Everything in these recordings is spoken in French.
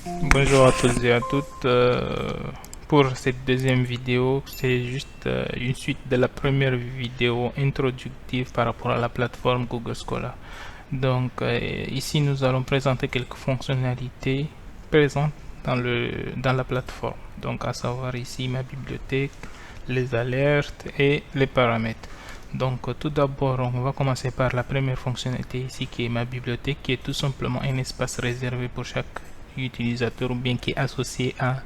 Bonjour à tous et à toutes. Pour cette deuxième vidéo, c'est juste une suite de la première vidéo introductive par rapport à la plateforme Google Scholar. Donc ici, nous allons présenter quelques fonctionnalités présentes dans la plateforme. Donc à savoir ici ma bibliothèque, les alertes et les paramètres. Donc tout d'abord, on va commencer par la première fonctionnalité ici qui est ma bibliothèque, qui est tout simplement un espace réservé pour chaque utilisateur ou bien qui est associé à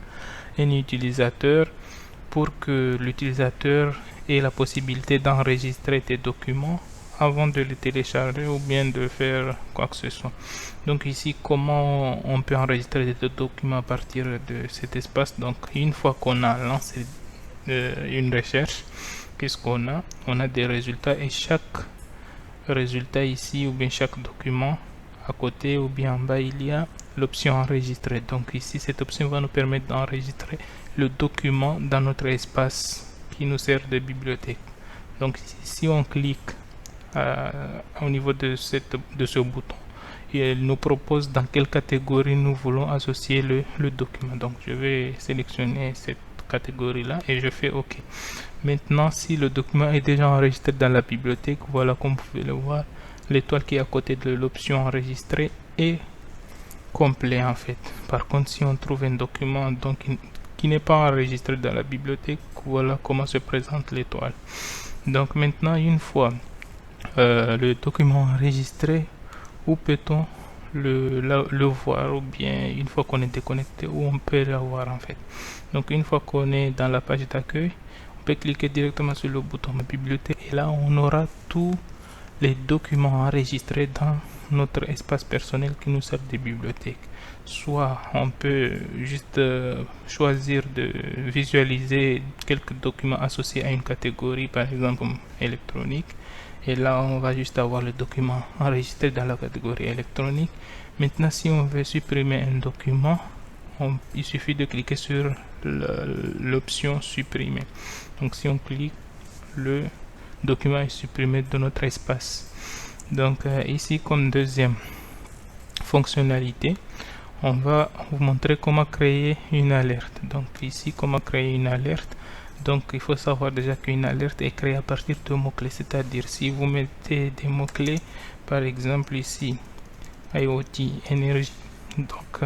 un utilisateur pour que l'utilisateur ait la possibilité d'enregistrer des documents avant de les télécharger ou bien de faire quoi que ce soit. Donc ici, comment on peut enregistrer des documents à partir de cet espace. Donc une fois qu'on a lancé une recherche, qu'est-ce qu'on a? On a des résultats et chaque résultat ici ou bien chaque document à côté ou bien en bas il y a l'option enregistrer. Donc ici cette option va nous permettre d'enregistrer le document dans notre espace qui nous sert de bibliothèque. Donc si on clique au niveau de ce bouton, il nous propose dans quelle catégorie nous voulons associer le document. Donc je vais sélectionner cette catégorie là et je fais OK. Maintenant, si le document est déjà enregistré dans la bibliothèque, voilà, comme vous pouvez le voir, l'étoile qui est à côté de l'option enregistrer est complet en fait. Par contre, si on trouve un document donc qui n'est pas enregistré dans la bibliothèque, voilà comment se présente l'étoile. Donc maintenant, une fois le document enregistré, où peut-on le voir, ou bien une fois qu'on est déconnecté, où on peut le voir en fait. Donc une fois qu'on est dans la page d'accueil, on peut cliquer directement sur le bouton bibliothèque et là on aura tous les documents enregistrés dans notre espace personnel qui nous sert de bibliothèque. Soit on peut juste choisir de visualiser quelques documents associés à une catégorie, par exemple électronique, et là on va juste avoir le document enregistré dans la catégorie électronique. Maintenant, si on veut supprimer un document, il suffit de cliquer sur l'option supprimer. Donc si on clique, le document est supprimé de notre espace. Donc ici, comme deuxième fonctionnalité, on va vous montrer comment créer une alerte. Donc ici, comment créer une alerte. Donc il faut savoir déjà qu'une alerte est créée à partir de mots-clés, c'est-à-dire si vous mettez des mots-clés, par exemple ici IoT, énergie, donc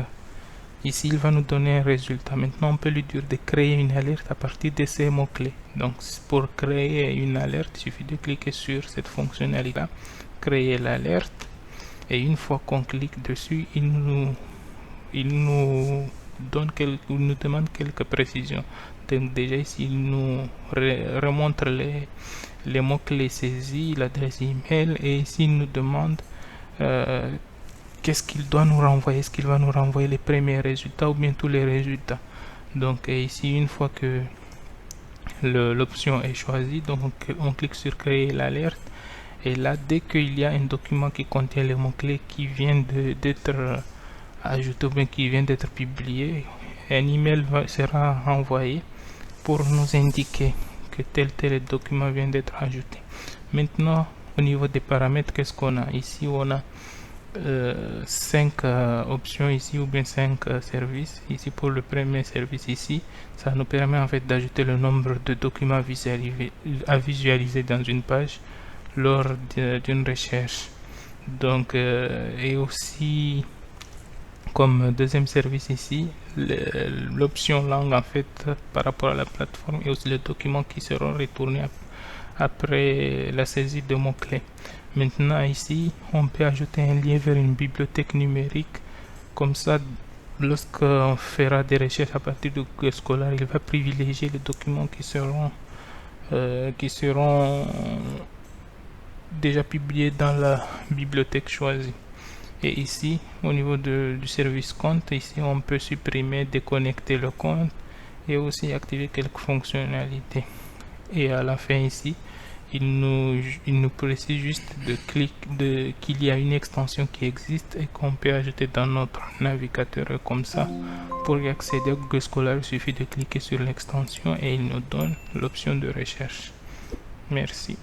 ici il va nous donner un résultat. Maintenant on peut lui dire de créer une alerte à partir de ces mots-clés. Donc pour créer une alerte, il suffit de cliquer sur cette fonctionnalité là, créer l'alerte, et une fois qu'on clique dessus, il nous demande quelques précisions. Donc déjà ici il nous remontre les mots-clés saisis, l'adresse email, et ici il nous demande qu'est-ce qu'il doit nous renvoyer. Est-ce qu'il va nous renvoyer les premiers résultats ou bien tous les résultats. Donc ici, une fois que l'option est choisie, donc on clique sur créer l'alerte, et là dès qu'il y a un document qui contient les mots-clés qui vient d'être ajouté ou bien qui vient d'être publié, un email sera envoyé pour nous indiquer que tel document vient d'être ajouté. Maintenant, au niveau des paramètres, qu'est-ce qu'on a ici? On a 5 options ici, ou bien 5 services. Ici pour le premier service ici, ça nous permet en fait d'ajouter le nombre de documents à visualiser dans une page lors d'une recherche. Donc et aussi comme deuxième service ici, l'option langue en fait par rapport à la plateforme, et aussi les documents qui seront retournés après la saisie de mots-clés. Maintenant ici, on peut ajouter un lien vers une bibliothèque numérique. Comme ça, lorsqu'on fera des recherches à partir de Google Scholar, il va privilégier les documents qui seront déjà publiés dans la bibliothèque choisie. Et ici, au niveau du service compte, ici on peut supprimer, déconnecter le compte et aussi activer quelques fonctionnalités. Et à la fin ici, il nous précise juste qu'il y a une extension qui existe et qu'on peut ajouter dans notre navigateur. Comme ça, pour y accéder à Google Scholar, il suffit de cliquer sur l'extension et il nous donne l'option de recherche. Merci.